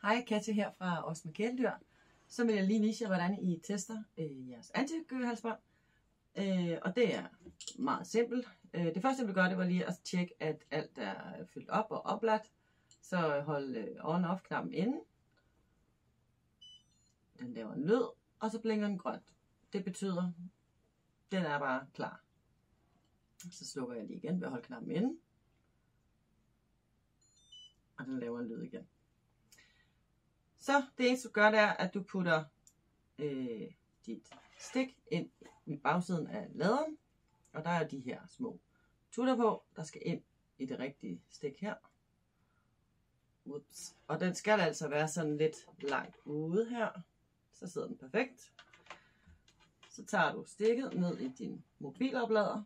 Hej, Katja her fra Os med Kæledyr. Så vil jeg lige vise jer, hvordan I tester jeres antigøhalsbånd. Og det er meget simpelt. Det første, jeg vil gøre, det var lige at tjekke, at alt er fyldt op og opladt. Så hold on-off-knappen inde. Den laver en lyd, og så blinker den grønt. Det betyder, at den er bare klar. Så slukker jeg lige igen ved at holde knappen inde. Og den laver en lyd igen. Så det eneste du gør, det er, at du putter dit stik ind i bagsiden af laderen. Og der er de her små tutter på, der skal ind i det rigtige stik her. Ups. Og den skal altså være sådan lidt langt ude her. Så sidder den perfekt. Så tager du stikket ned i din mobiloplader.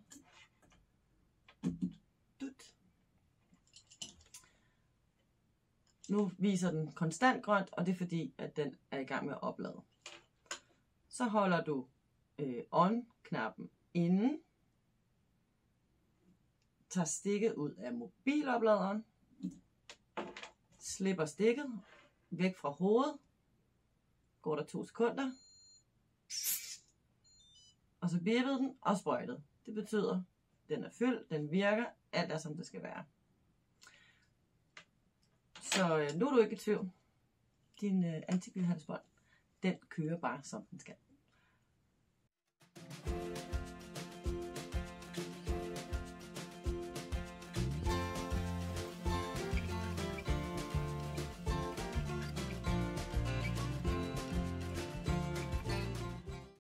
Nu viser den konstant grønt, og det er fordi, at den er i gang med at oplade. Så holder du on-knappen inde. Tager stikket ud af mobilopladeren. Slipper stikket væk fra hovedet. Går der 2 sekunder. Og så bippede den og sprøjtede. Det betyder, at den er fyldt, den virker, alt er som det skal være. Så nu er du ikke i tvivl. Din antigøhalsbånd, den kører bare som den skal.